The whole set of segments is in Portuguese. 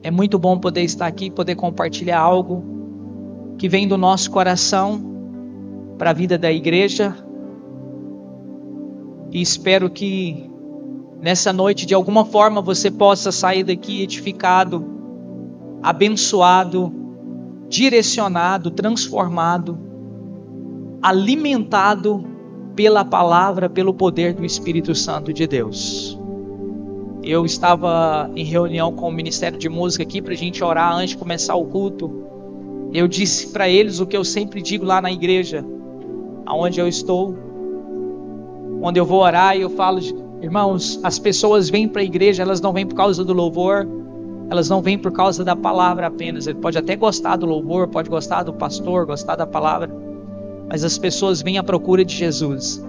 É muito bom poder estar aqui, poder compartilhar algo que vem do nosso coração para a vida da igreja. E espero que nessa noite, de alguma forma, você possa sair daqui edificado, abençoado, direcionado, transformado, alimentado pela palavra, pelo poder do Espírito Santo de Deus. Eu estava em reunião com o Ministério de Música aqui para a gente orar antes de começar o culto. Eu disse para eles o que eu sempre digo lá na igreja, aonde eu estou, onde eu vou orar, e eu falo: irmãos, as pessoas vêm para a igreja, elas não vêm por causa do louvor, elas não vêm por causa da palavra apenas. Ele pode até gostar do louvor, pode gostar do pastor, gostar da palavra, mas as pessoas vêm à procura de Jesus.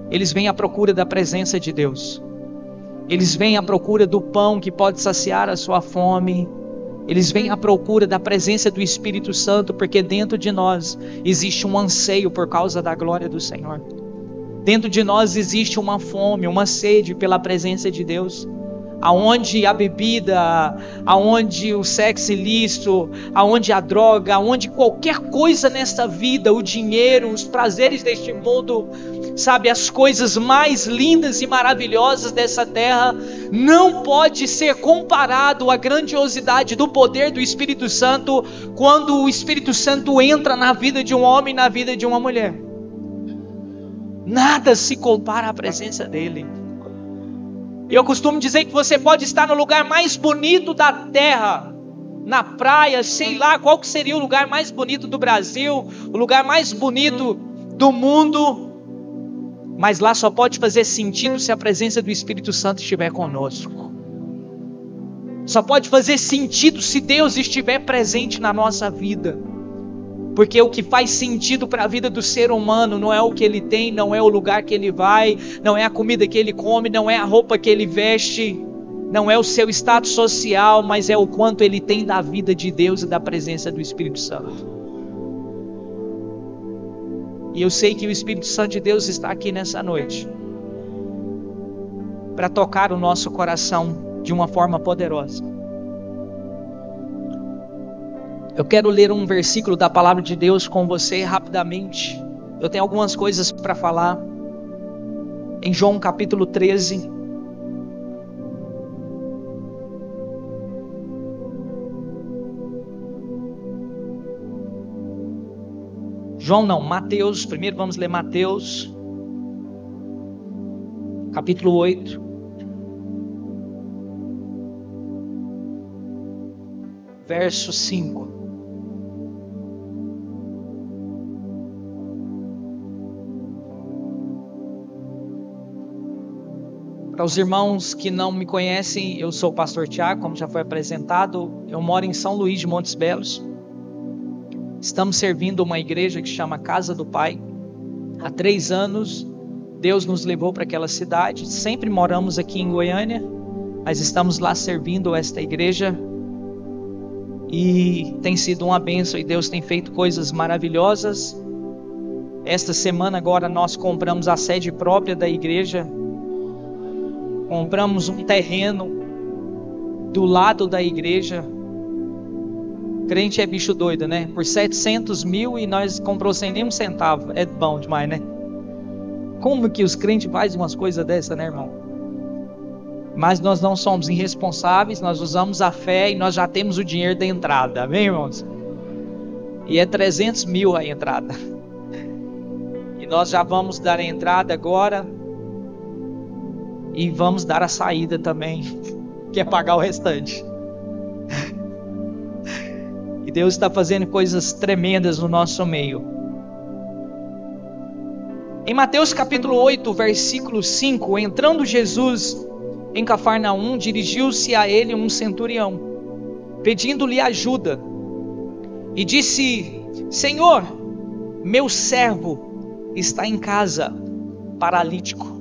Eles vêm à procura da presença de Deus. Eles vêm à procura do pão que pode saciar a sua fome. Eles vêm à procura da presença do Espírito Santo, porque dentro de nós existe um anseio por causa da glória do Senhor. Dentro de nós existe uma fome, uma sede pela presença de Deus. Aonde a bebida, aonde o sexo ilícito, aonde a droga, aonde qualquer coisa nesta vida, o dinheiro, os prazeres deste mundo, sabe, as coisas mais lindas e maravilhosas dessa terra, não pode ser comparado à grandiosidade do poder do Espírito Santo, quando o Espírito Santo entra na vida de um homem, na vida de uma mulher. Nada se compara à presença dele. Eu costumo dizer que você pode estar no lugar mais bonito da terra, na praia, sei lá qual que seria o lugar mais bonito do Brasil, o lugar mais bonito do mundo, mas lá só pode fazer sentido se a presença do Espírito Santo estiver conosco. Só pode fazer sentido se Deus estiver presente na nossa vida. Porque o que faz sentido para a vida do ser humano não é o que ele tem, não é o lugar que ele vai, não é a comida que ele come, não é a roupa que ele veste, não é o seu status social, mas é o quanto ele tem da vida de Deus e da presença do Espírito Santo. E eu sei que o Espírito Santo de Deus está aqui nessa noite para tocar o nosso coração de uma forma poderosa. Eu quero ler um versículo da palavra de Deus com você rapidamente. Eu tenho algumas coisas para falar. Em João capítulo 13. Mateus. Primeiro vamos ler Mateus. Capítulo 8. Verso 5. Para os irmãos que não me conhecem, eu sou o pastor Tiago, como já foi apresentado. Eu moro em São Luís de Montes Belos. Estamos servindo uma igreja que chama Casa do Pai. Há 3 anos, Deus nos levou para aquela cidade. Sempre moramos aqui em Goiânia, mas estamos lá servindo esta igreja. E tem sido uma bênção, e Deus tem feito coisas maravilhosas. Esta semana agora nós compramos a sede própria da igreja. Compramos um terreno do lado da igreja. Crente é bicho doido, né? Por 700 mil, e nós comprou sem nem um centavo. É bom demais, né? Como que os crentes fazem umas coisas dessas, né, irmão? Mas nós não somos irresponsáveis, nós usamos a fé e nós já temos o dinheiro da entrada, amém, irmãos? E é 300 mil a entrada. E nós já vamos dar a entrada agora. E vamos dar a saída também, que é pagar o restante. E Deus está fazendo coisas tremendas no nosso meio. Em Mateus capítulo 8, versículo 5, entrando Jesus em Cafarnaum, dirigiu-se a ele um centurião, pedindo-lhe ajuda. E disse: Senhor, meu servo está em casa, paralítico,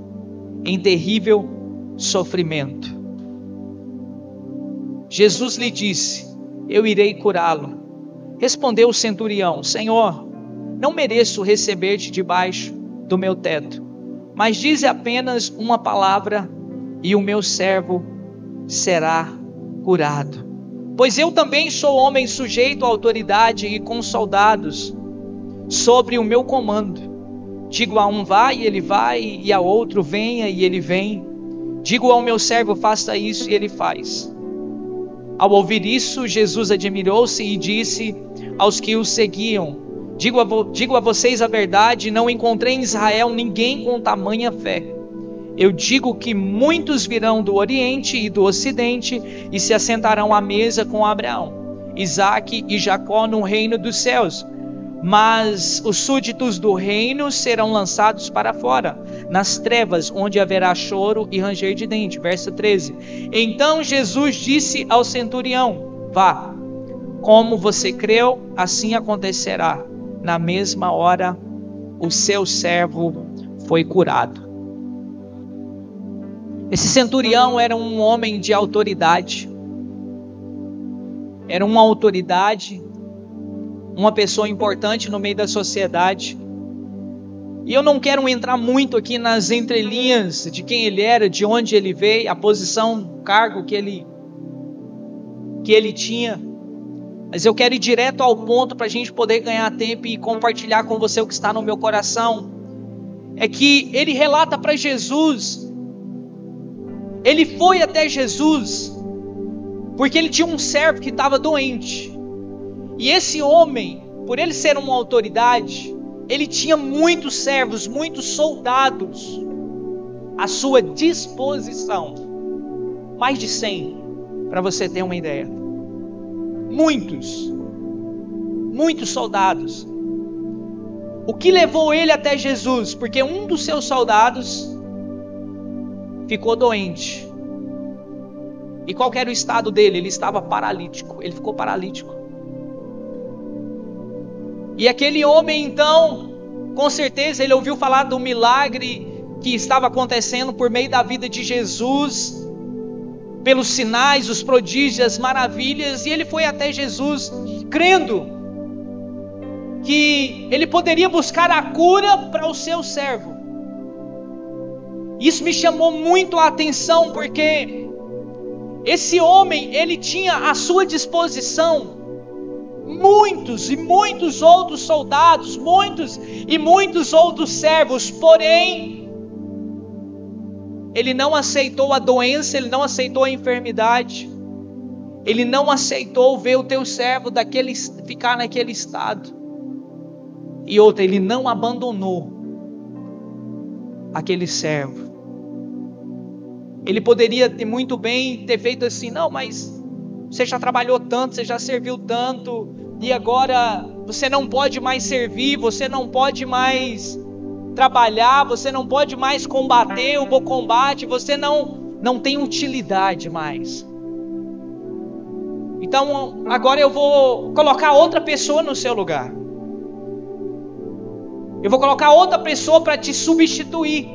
em terrível sofrimento. Jesus lhe disse: eu irei curá-lo. Respondeu o centurião: Senhor, não mereço receber-te debaixo do meu teto, mas dize apenas uma palavra e o meu servo será curado. Pois eu também sou homem sujeito à autoridade e com soldados sobre o meu comando. Digo a um vai e ele vai, e a outro venha e ele vem. Digo ao meu servo faça isso e ele faz. Ao ouvir isso, Jesus admirou-se e disse aos que o seguiam: Digo a vocês a verdade, não encontrei em Israel ninguém com tamanha fé. Eu digo que muitos virão do Oriente e do Ocidente e se assentarão à mesa com Abraão, Isaque e Jacó no reino dos céus. Mas os súditos do reino serão lançados para fora, nas trevas, onde haverá choro e ranger de dente. Verso 13. Então Jesus disse ao centurião: vá, como você creu, assim acontecerá. Na mesma hora, o seu servo foi curado. Esse centurião era um homem de autoridade. Era uma autoridade, uma pessoa importante no meio da sociedade. E eu não quero entrar muito aqui nas entrelinhas de quem ele era, de onde ele veio, a posição, o cargo que ele tinha. Mas eu quero ir direto ao ponto para a gente poder ganhar tempo e compartilhar com você o que está no meu coração. É que ele relata para Jesus. Ele foi até Jesus porque ele tinha um servo que estava doente. E esse homem, por ele ser uma autoridade, ele tinha muitos servos, muitos soldados à sua disposição. Mais de 100, para você ter uma ideia. Muitos soldados. O que levou ele até Jesus? Porque um dos seus soldados ficou doente. E qual era o estado dele? Ele estava paralítico. Ele ficou paralítico. E aquele homem então, com certeza ele ouviu falar do milagre que estava acontecendo por meio da vida de Jesus, pelos sinais, os prodígios, as maravilhas, e ele foi até Jesus, crendo que ele poderia buscar a cura para o seu servo. Isso me chamou muito a atenção, porque esse homem, ele tinha à sua disposição muitos e muitos outros soldados, muitos e muitos outros servos, porém, ele não aceitou a doença, ele não aceitou a enfermidade, ele não aceitou ver o teu servo ficar naquele estado. E outra, ele não abandonou aquele servo. Ele poderia muito bem ter feito assim: não, mas você já trabalhou tanto, você já serviu tanto, e agora você não pode mais servir, você não pode mais trabalhar, você não pode mais combater o bom combate, você não tem utilidade mais. Então agora eu vou colocar outra pessoa no seu lugar. Eu vou colocar outra pessoa para te substituir.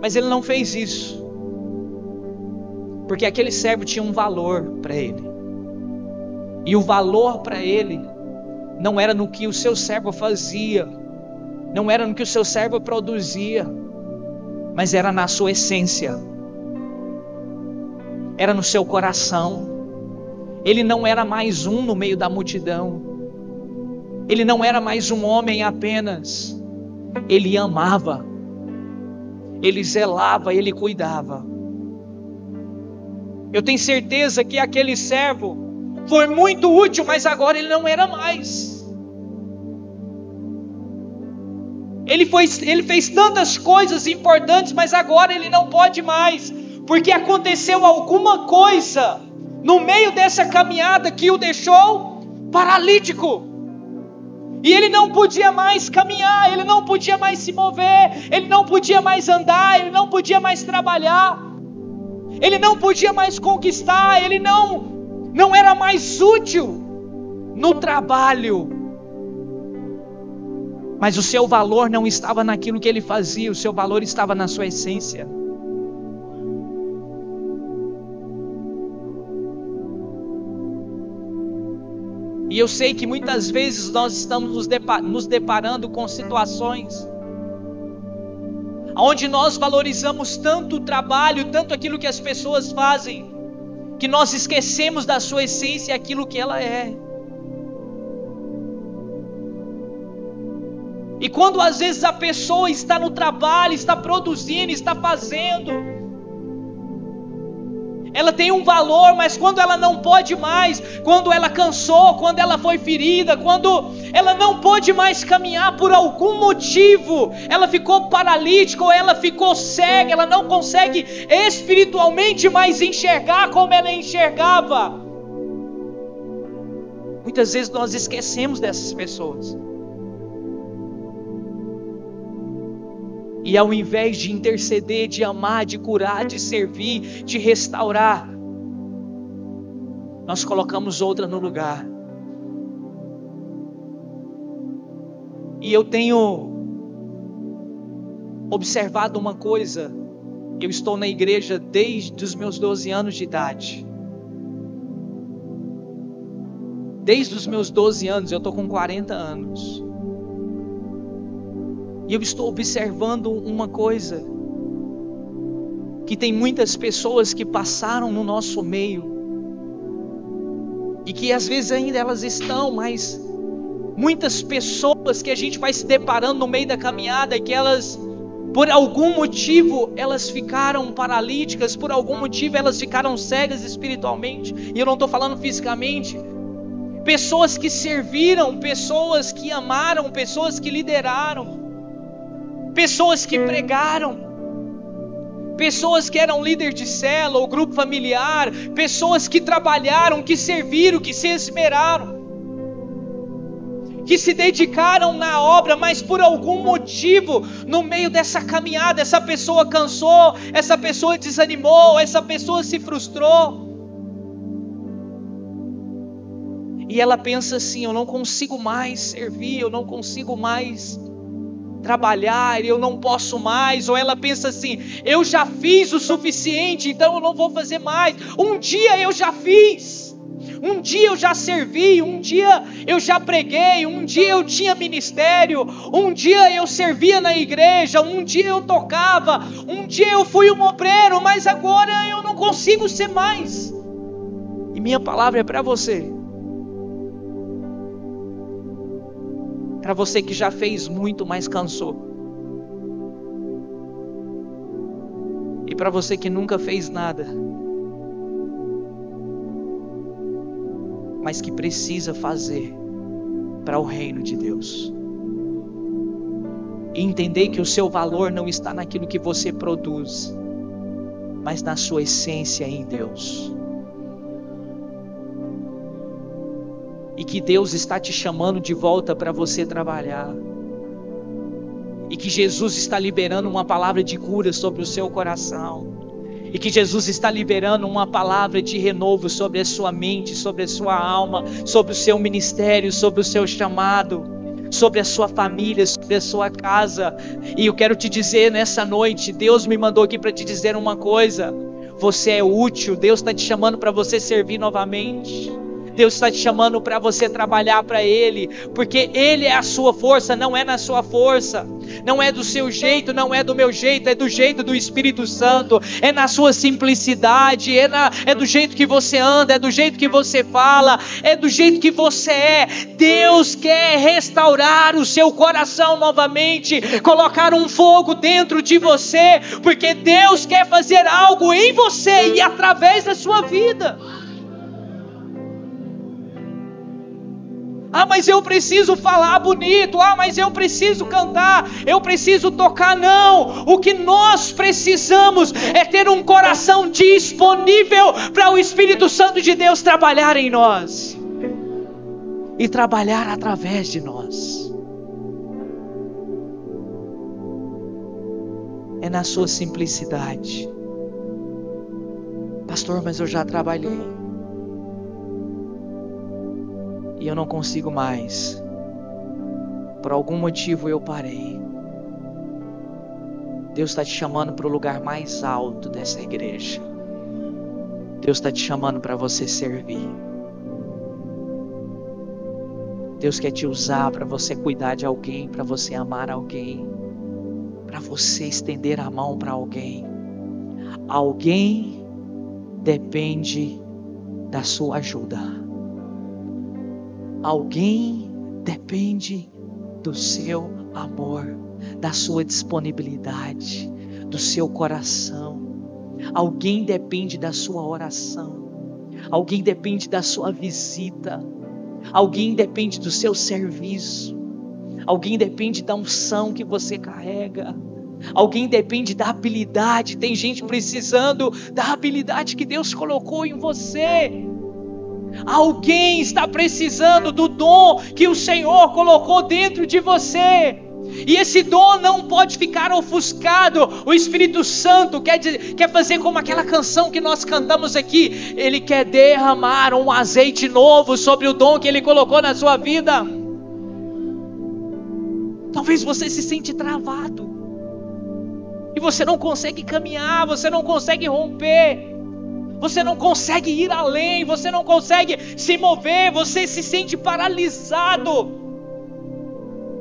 Mas ele não fez isso, porque aquele servo tinha um valor para ele. E o valor para ele não era no que o seu servo fazia, não era no que o seu servo produzia, mas era na sua essência, era no seu coração. Ele não era mais um no meio da multidão, ele não era mais um homem apenas, ele amava, ele zelava, ele cuidava. Eu tenho certeza que aquele servo foi muito útil, mas agora ele não era mais. Ele fez tantas coisas importantes, mas agora ele não pode mais, porque aconteceu alguma coisa no meio dessa caminhada que o deixou paralítico. E ele não podia mais caminhar, ele não podia mais se mover, ele não podia mais andar, ele não podia mais trabalhar, ele não podia mais conquistar, ele não era mais útil no trabalho. Mas o seu valor não estava naquilo que ele fazia, o seu valor estava na sua essência. E eu sei que muitas vezes nós estamos nos deparando com situações onde nós valorizamos tanto o trabalho, tanto aquilo que as pessoas fazem, que nós esquecemos da sua essência e aquilo que ela é. E quando às vezes a pessoa está no trabalho, está produzindo, está fazendo, ela tem um valor, mas quando ela não pode mais, quando ela cansou, quando ela foi ferida, quando ela não pôde mais caminhar por algum motivo, ela ficou paralítica ou ela ficou cega, ela não consegue espiritualmente mais enxergar como ela enxergava. Muitas vezes nós esquecemos dessas pessoas. E ao invés de interceder, de amar, de curar, de servir, de restaurar, nós colocamos outra no lugar. E eu tenho observado uma coisa. Eu estou na igreja desde os meus 12 anos de idade. Desde os meus 12 anos, eu estou com 40 anos. E eu estou observando uma coisa, que tem muitas pessoas que passaram no nosso meio, e que às vezes ainda elas estão, mas muitas pessoas que a gente vai se deparando no meio da caminhada, e que elas, por algum motivo, elas ficaram paralíticas, por algum motivo elas ficaram cegas espiritualmente, e eu não estou falando fisicamente. Pessoas que serviram, pessoas que amaram, pessoas que lideraram, pessoas que pregaram, pessoas que eram líder de célula ou grupo familiar, pessoas que trabalharam, que serviram, que se esmeraram, que se dedicaram na obra, mas por algum motivo, no meio dessa caminhada, essa pessoa cansou, essa pessoa desanimou, essa pessoa se frustrou. E ela pensa assim: eu não consigo mais servir, eu não consigo mais trabalhar, eu não posso mais. Ou ela pensa assim: eu já fiz o suficiente, então eu não vou fazer mais. Um dia eu já fiz, um dia eu já servi, um dia eu já preguei, um dia eu tinha ministério, um dia eu servia na igreja, um dia eu tocava, um dia eu fui um obreiro, mas agora eu não consigo ser mais. E minha palavra é para você, para você que já fez muito, mas cansou. E para você que nunca fez nada, mas que precisa fazer para o reino de Deus. E entender que o seu valor não está naquilo que você produz, mas na sua essência em Deus. E que Deus está te chamando de volta para você trabalhar. E que Jesus está liberando uma palavra de cura sobre o seu coração. E que Jesus está liberando uma palavra de renovo sobre a sua mente, sobre a sua alma, sobre o seu ministério, sobre o seu chamado, sobre a sua família, sobre a sua casa. E eu quero te dizer nessa noite, Deus me mandou aqui para te dizer uma coisa: você é útil. Deus está te chamando para você servir novamente. Deus está te chamando para você trabalhar para Ele, porque Ele é a sua força, não é na sua força, não é do seu jeito, não é do meu jeito, é do jeito do Espírito Santo, é na sua simplicidade, é do jeito que você anda, é do jeito que você fala, é do jeito que você é. Deus quer restaurar o seu coração novamente, colocar um fogo dentro de você, porque Deus quer fazer algo em você e através da sua vida. Ah, mas eu preciso falar bonito. Ah, mas eu preciso cantar. Eu preciso tocar. Não. O que nós precisamos é ter um coração disponível para o Espírito Santo de Deus trabalhar em nós. E trabalhar através de nós. É na sua simplicidade. Pastor, mas eu já trabalhei. E eu não consigo mais. Por algum motivo eu parei. Deus está te chamando para o lugar mais alto dessa igreja. Deus está te chamando para você servir. Deus quer te usar para você cuidar de alguém, para você amar alguém, para você estender a mão para alguém. Alguém depende da sua ajuda. Alguém depende do seu amor, da sua disponibilidade, do seu coração. Alguém depende da sua oração. Alguém depende da sua visita. Alguém depende do seu serviço. Alguém depende da unção que você carrega. Alguém depende da habilidade. Tem gente precisando da habilidade que Deus colocou em você. Alguém está precisando do dom que o Senhor colocou dentro de você. E esse dom não pode ficar ofuscado. O Espírito Santo quer fazer como aquela canção que nós cantamos aqui. Ele quer derramar um azeite novo sobre o dom que Ele colocou na sua vida. Talvez você se sente travado. E você não consegue caminhar, você não consegue romper. Você não consegue ir além, você não consegue se mover, você se sente paralisado.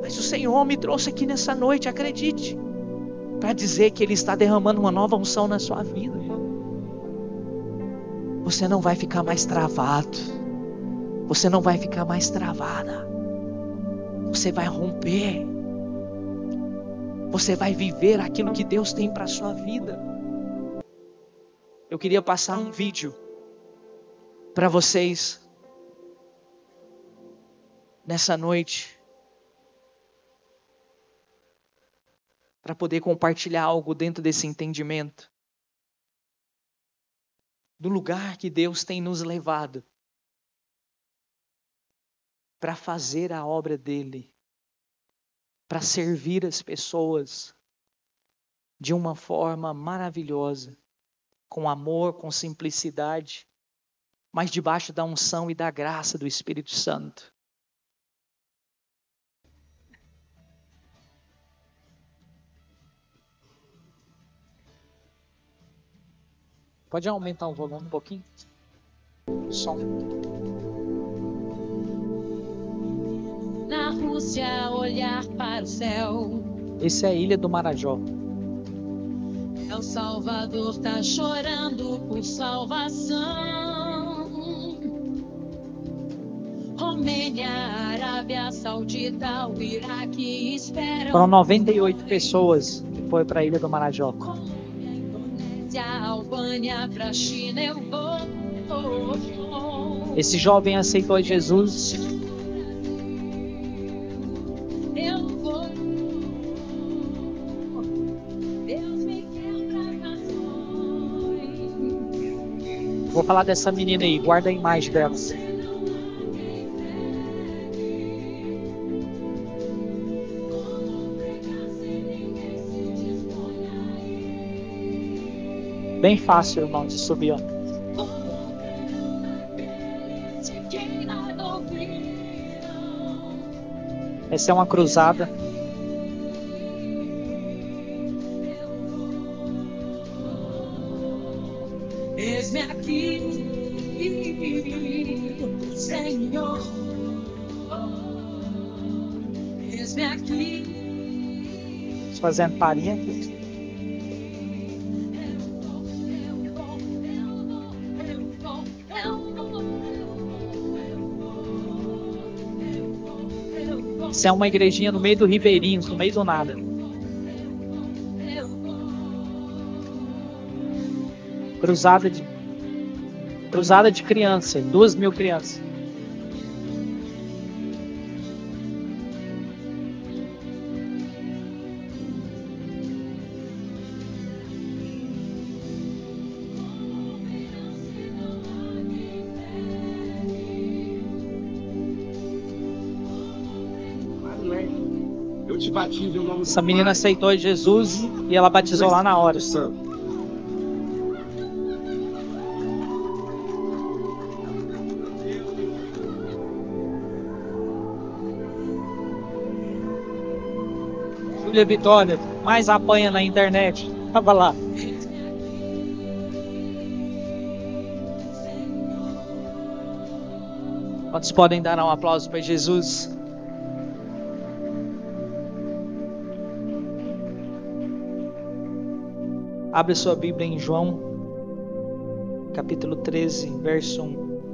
Mas o Senhor me trouxe aqui nessa noite, acredite, para dizer que Ele está derramando uma nova unção na sua vida. Você não vai ficar mais travado, você não vai ficar mais travada. Você vai romper, você vai viver aquilo que Deus tem para a sua vida. Eu queria passar um vídeo para vocês nessa noite, para poder compartilhar algo dentro desse entendimento do lugar que Deus tem nos levado para fazer a obra dele, para servir as pessoas de uma forma maravilhosa, com amor, com simplicidade, mas debaixo da unção e da graça do Espírito Santo. Pode aumentar o volume um pouquinho? O som. Na Rússia, olhar para o céu. Esse é a Ilha do Marajó. El Salvador tá chorando por salvação. Romênia, Arábia Saudita, o Iraque esperam. Foram 98 pessoas que foi para a Ilha do Marajó. Colômbia, Indonésia, Albânia, pra China eu vou. Esse jovem aceitou Jesus. Eu vou. Deus me quer pra nações. Vou falar dessa menina aí, guarda a imagem dela. Bem fácil, irmão, de subir, ó. Essa é uma cruzada. Eis-me aqui, Senhor. Eis-me aqui. Fazendo farinha aqui. Isso é uma igrejinha no meio do Ribeirinhos, no meio do nada. Cruzada de criança, 2.000 crianças. Eu te batizo em nome Essa menina aceitou Jesus e ela batizou lá na hora. Júlia Vitória, mais apanha na internet. Tava lá. Quantos podem dar um aplauso para Jesus? Abre sua Bíblia em João, capítulo 13, verso 1.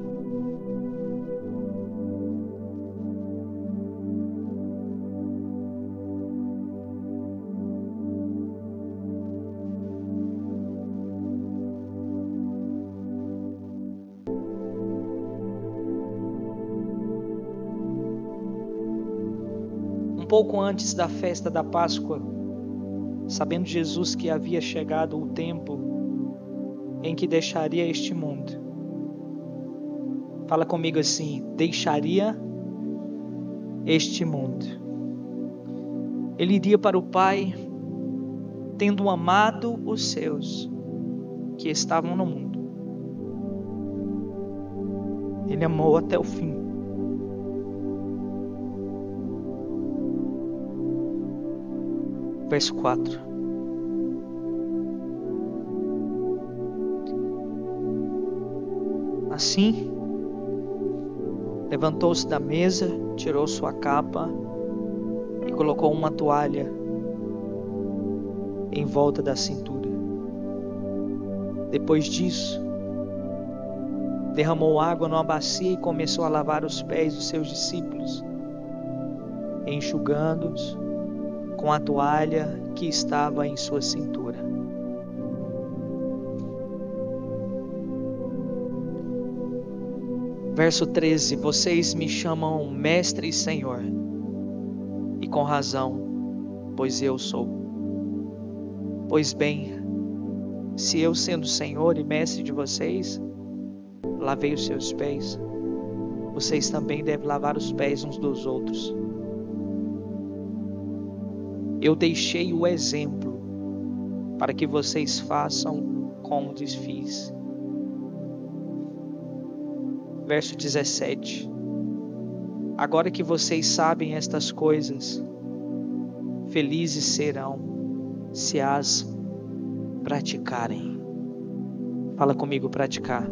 pouco antes da festa da Páscoa, sabendo Jesus que havia chegado o tempo em que deixaria este mundo. Fala comigo assim: deixaria este mundo. Ele iria para o Pai, tendo amado os seus que estavam no mundo. Ele amou até o fim. Verso 4. Assim, levantou-se da mesa, tirou sua capa e colocou uma toalha em volta da cintura. Depois disso, derramou água numa bacia e começou a lavar os pés dos seus discípulos, enxugando-os com a toalha que estava em sua cintura. Verso 13: vocês me chamam Mestre e Senhor, e com razão, pois eu sou. Pois bem, se eu, sendo Senhor e Mestre de vocês, lavei os seus pés, vocês também devem lavar os pés uns dos outros. Eu deixei o exemplo para que vocês façam como fiz. Verso 17: agora que vocês sabem estas coisas, felizes serão se as praticarem. Fala comigo, praticar.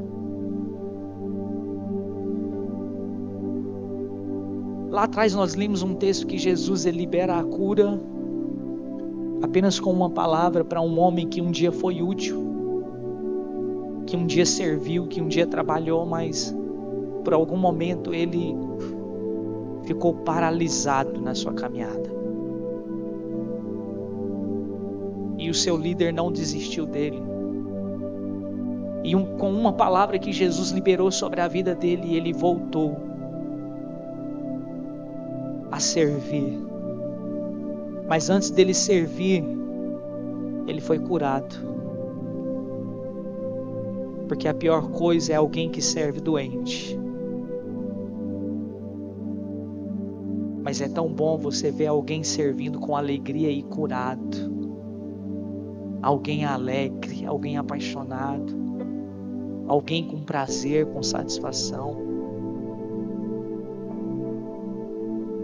Lá atrás nós lemos um texto que Jesus libera a cura apenas com uma palavra para um homem que um dia foi útil, que um dia serviu, que um dia trabalhou, mas por algum momento ele ficou paralisado na sua caminhada. E o seu líder não desistiu dele. E com uma palavra que Jesus liberou sobre a vida dele, ele voltou a servir. Mas antes dele servir, ele foi curado. Porque a pior coisa é alguém que serve doente. Mas é tão bom você ver alguém servindo com alegria e curado. Alguém alegre, alguém apaixonado. Alguém com prazer, com satisfação.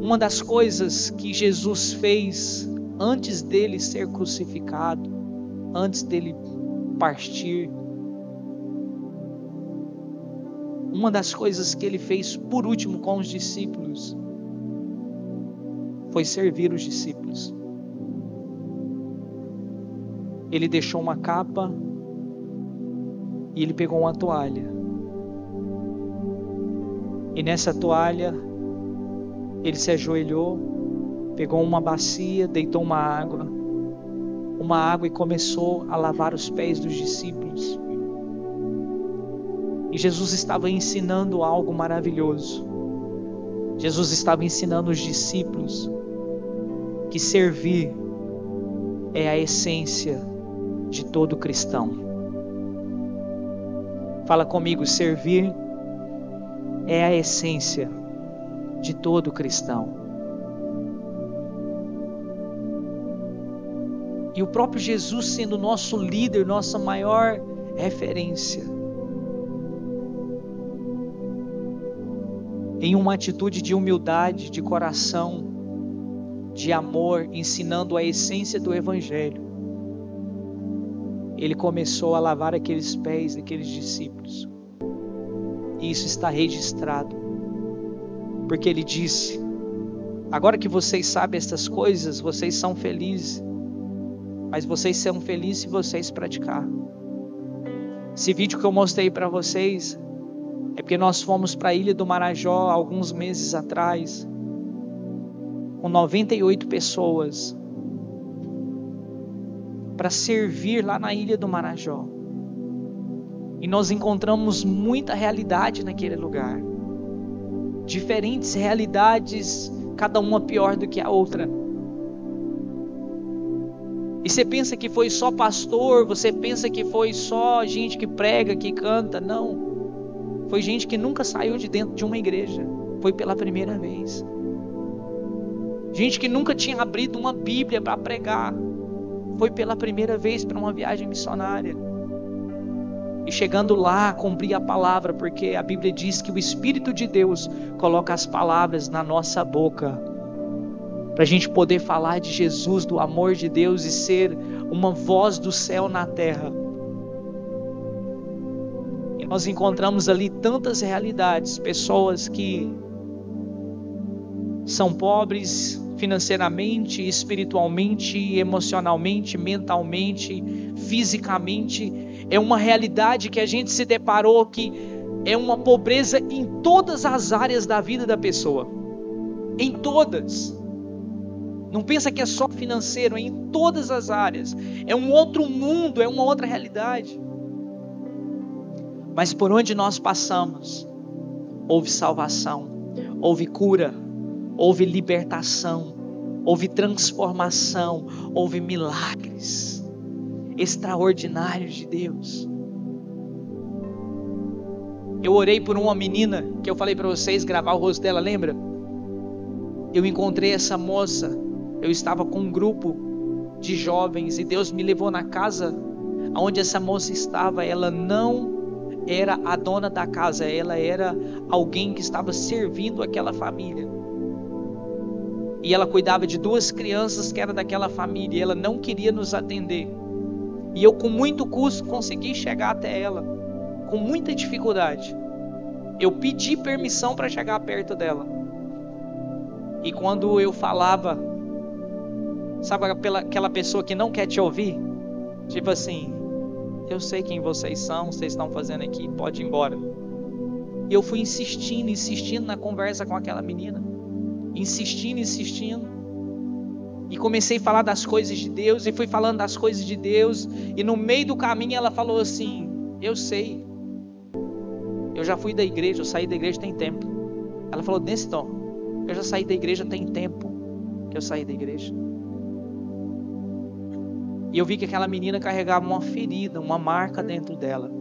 Uma das coisas que Jesus fez antes dele ser crucificado, antes dele partir, uma das coisas que ele fez por último com os discípulos, foi servir os discípulos. Ele deixou uma capa e ele pegou uma toalha. E nessa toalha, ele se ajoelhou, pegou uma bacia, deitou uma água e começou a lavar os pés dos discípulos. E Jesus estava ensinando algo maravilhoso. Jesus estava ensinando os discípulos que servir é a essência de todo cristão. Fala comigo, servir é a essência de todo cristão. E o próprio Jesus sendo nosso líder, nossa maior referência, em uma atitude de humildade, de coração, de amor, ensinando a essência do Evangelho, ele começou a lavar aqueles pés daqueles discípulos. E isso está registrado, porque ele disse: agora que vocês sabem estas coisas, vocês são felizes, mas vocês são felizes se vocês praticar. Esse vídeo que eu mostrei para vocês é porque nós fomos para a Ilha do Marajó alguns meses atrás, com 98 pessoas, para servir lá na Ilha do Marajó. E nós encontramos muita realidade naquele lugar. Diferentes realidades cada uma pior do que a outra. E você pensa que foi só pastor, você pensa que foi só gente que prega, que canta. Não. Foi gente que nunca saiu de dentro de uma igreja. Foi pela primeira vez. Gente que nunca tinha abrido uma Bíblia para pregar. Foi pela primeira vez para uma viagem missionária. E chegando lá, cumprir a palavra, porque a Bíblia diz que o Espírito de Deus coloca as palavras na nossa boca, para a gente poder falar de Jesus, do amor de Deus e ser uma voz do céu na terra. E nós encontramos ali tantas realidades, pessoas que são pobres financeiramente, espiritualmente, emocionalmente, mentalmente, fisicamente. É uma realidade que a gente se deparou que é uma pobreza em todas as áreas da vida da pessoa. Em todas. Não pensa que é só financeiro, é em todas as áreas. É um outro mundo, é uma outra realidade. Mas por onde nós passamos, houve salvação, houve cura, houve libertação, houve transformação, houve milagres extraordinários de Deus. Eu orei por uma menina que eu falei para vocês gravar o rosto dela, lembra? Eu encontrei essa moça, eu estava com um grupo de jovens e Deus me levou na casa onde essa moça estava. Ela não era a dona da casa, ela era alguém que estava servindo aquela família. E ela cuidava de 2 crianças que eram daquela família, e ela não queria nos atender. E eu com muito custo consegui chegar até ela, com muita dificuldade. Eu pedi permissão para chegar perto dela. E quando eu falava, sabe aquela pessoa que não quer te ouvir? Tipo assim, eu sei quem vocês são, vocês estão fazendo aqui, pode ir embora. E eu fui insistindo na conversa com aquela menina. Insistindo. E comecei a falar das coisas de Deus, e fui falando das coisas de Deus. E no meio do caminho ela falou assim, eu sei. Eu já fui da igreja, eu saí da igreja tem tempo. Ela falou desse tom. Eu já saí da igreja tem tempo que eu saí da igreja. E eu vi que aquela menina carregava uma ferida, uma marca dentro dela.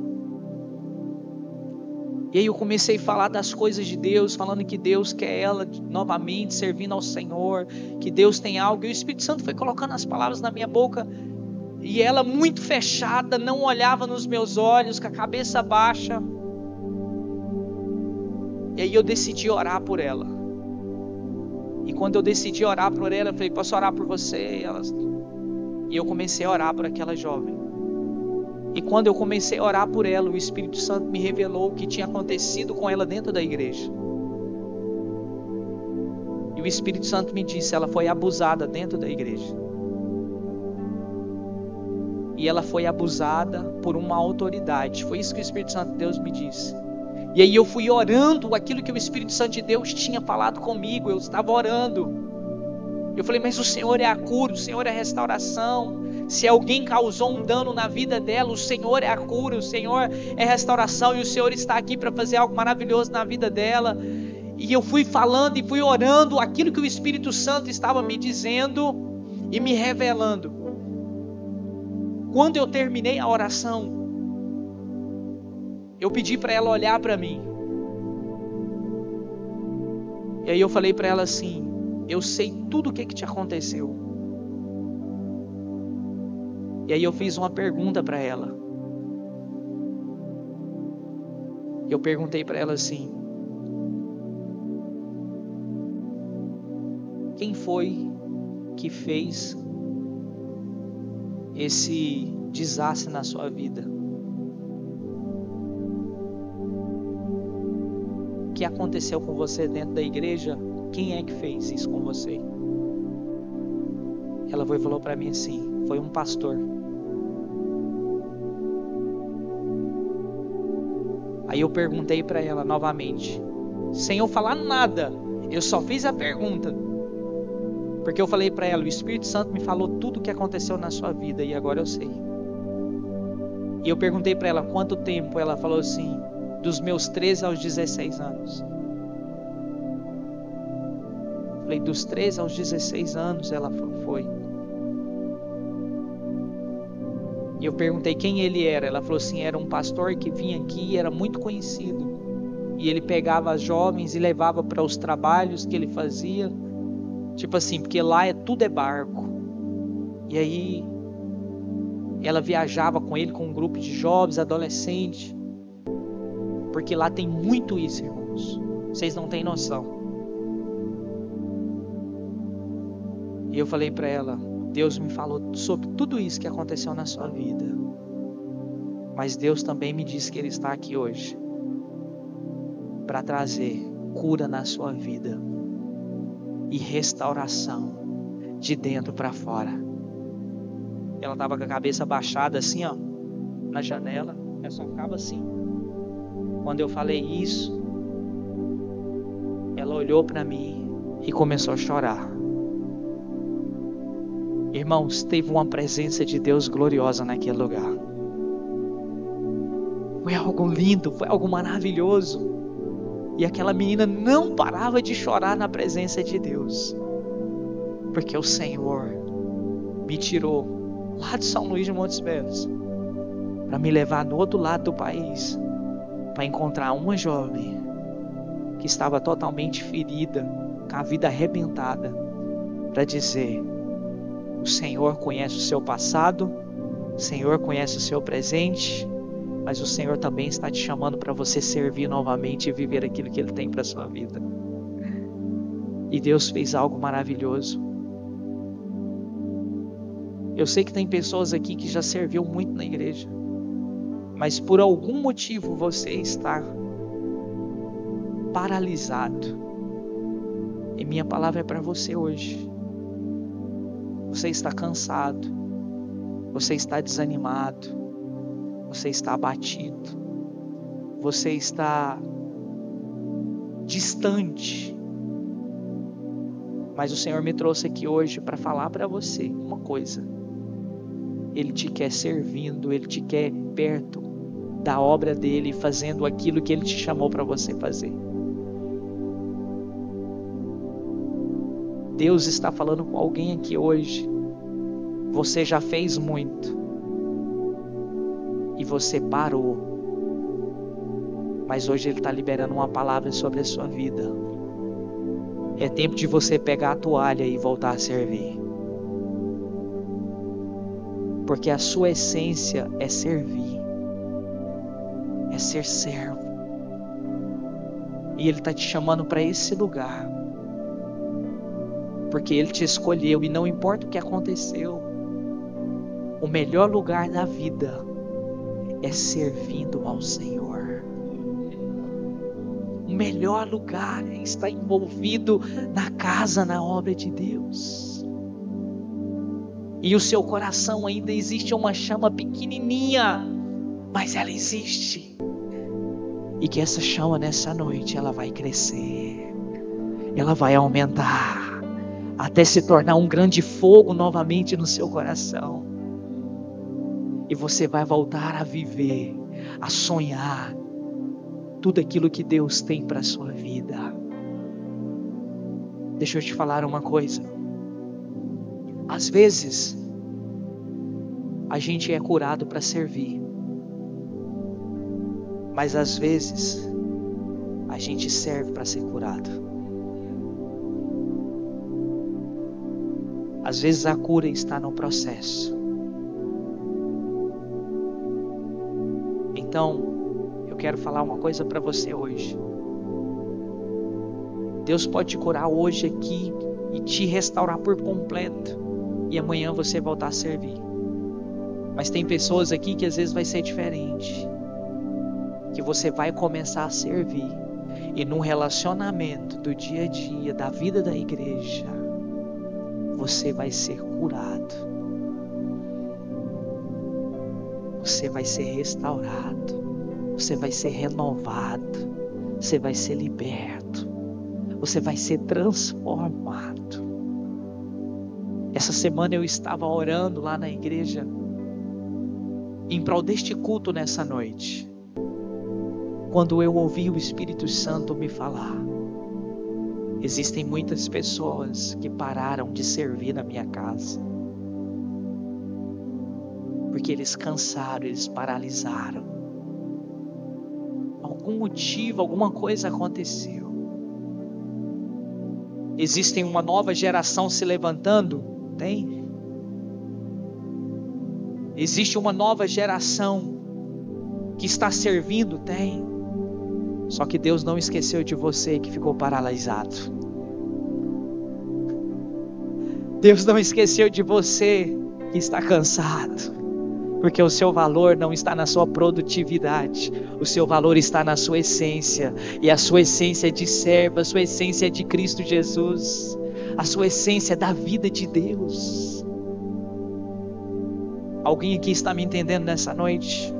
E aí eu comecei a falar das coisas de Deus, falando que Deus quer ela novamente servindo ao Senhor, que Deus tem algo. E o Espírito Santo foi colocando as palavras na minha boca. E ela muito fechada, não olhava nos meus olhos, com a cabeça baixa. E aí eu decidi orar por ela. E quando eu decidi orar por ela, eu falei, posso orar por você? E eu comecei a orar por aquela jovem. E quando eu comecei a orar por ela, o Espírito Santo me revelou o que tinha acontecido com ela dentro da igreja. E o Espírito Santo me disse, ela foi abusada dentro da igreja. E ela foi abusada por uma autoridade. Foi isso que o Espírito Santo de Deus me disse. E aí eu fui orando aquilo que o Espírito Santo de Deus tinha falado comigo. Eu estava orando. Eu falei, mas o Senhor é a cura, o Senhor é a restauração. Se alguém causou um dano na vida dela, o Senhor é a cura, o Senhor é a restauração. E o Senhor está aqui para fazer algo maravilhoso na vida dela. E eu fui falando e fui orando aquilo que o Espírito Santo estava me dizendo e me revelando. Quando eu terminei a oração, eu pedi para ela olhar para mim. E aí eu falei para ela assim, eu sei tudo o que te aconteceu. E aí eu fiz uma pergunta para ela. Eu perguntei para ela assim, quem foi que fez esse desastre na sua vida? O que aconteceu com você dentro da igreja? Quem é que fez isso com você? Ela foi e falou para mim assim, foi um pastor. Aí eu perguntei para ela novamente, sem eu falar nada, eu só fiz a pergunta. Porque eu falei para ela, o Espírito Santo me falou tudo o que aconteceu na sua vida e agora eu sei. E eu perguntei para ela quanto tempo, ela falou assim, dos meus 13 aos 16 anos. Falei, dos 13 aos 16 anos ela foi. E eu perguntei quem ele era. Ela falou assim, era um pastor que vinha aqui, era muito conhecido. E ele pegava as jovens e levava para os trabalhos que ele fazia. Tipo assim, porque lá tudo é barco. E aí ela viajava com ele, com um grupo de jovens, adolescentes. Porque lá tem muito isso, irmãos. Vocês não têm noção. E eu falei para ela, Deus me falou sobre tudo isso que aconteceu na sua vida. Mas Deus também me disse que Ele está aqui hoje para trazer cura na sua vida e restauração de dentro para fora. Ela estava com a cabeça baixada assim, ó, na janela. Ela só ficava assim. Quando eu falei isso, ela olhou para mim e começou a chorar. Irmãos, teve uma presença de Deus gloriosa naquele lugar. Foi algo lindo, foi algo maravilhoso. E aquela menina não parava de chorar na presença de Deus. Porque o Senhor me tirou lá de São Luís de Montes Belos para me levar no outro lado do país, para encontrar uma jovem que estava totalmente ferida, com a vida arrebentada, para dizer: o Senhor conhece o seu passado, o Senhor conhece o seu presente, mas o Senhor também está te chamando para você servir novamente e viver aquilo que Ele tem para a sua vida. E Deus fez algo maravilhoso. Eu sei que tem pessoas aqui que já serviu muito na igreja, mas por algum motivo você está paralisado. E minha palavra é para você hoje. Você está cansado, você está desanimado, você está abatido, você está distante. Mas o Senhor me trouxe aqui hoje para falar para você uma coisa. Ele te quer servindo, Ele te quer perto da obra dEle, fazendo aquilo que Ele te chamou para você fazer. Deus está falando com alguém aqui hoje. Você já fez muito e você parou, mas hoje Ele está liberando uma palavra sobre a sua vida. É tempo de você pegar a toalha e voltar a servir, porque a sua essência é servir, é ser servo, e Ele está te chamando para esse lugar, porque Ele te escolheu. E não importa o que aconteceu, o melhor lugar da vida é servindo ao Senhor. O melhor lugar é estar envolvido na casa, na obra de Deus. E o seu coração ainda existe uma chama pequenininha, mas ela existe. E que essa chama nessa noite, ela vai crescer, ela vai aumentar, até se tornar um grande fogo novamente no seu coração. E você vai voltar a viver, a sonhar tudo aquilo que Deus tem para a sua vida. Deixa eu te falar uma coisa. Às vezes, a gente é curado para servir. Mas às vezes, a gente serve para ser curado. Às vezes a cura está no processo. Então, eu quero falar uma coisa para você hoje. Deus pode te curar hoje aqui e te restaurar por completo. E amanhã você voltar a servir. Mas tem pessoas aqui que às vezes vai ser diferente. Que você vai começar a servir. E num relacionamento do dia a dia, da vida da igreja, você vai ser curado. Você vai ser restaurado. Você vai ser renovado. Você vai ser liberto. Você vai ser transformado. Essa semana eu estava orando lá na igreja em prol deste culto nessa noite, quando eu ouvi o Espírito Santo me falar. Existem muitas pessoas que pararam de servir na minha casa, porque eles cansaram, eles paralisaram. Algum motivo, alguma coisa aconteceu. Existem uma nova geração se levantando? Tem. Existe uma nova geração que está servindo? Tem. Só que Deus não esqueceu de você que ficou paralisado. Deus não esqueceu de você que está cansado. Porque o seu valor não está na sua produtividade. O seu valor está na sua essência. E a sua essência é de servo, a sua essência é de Cristo Jesus. A sua essência é da vida de Deus. Alguém aqui está me entendendo nessa noite?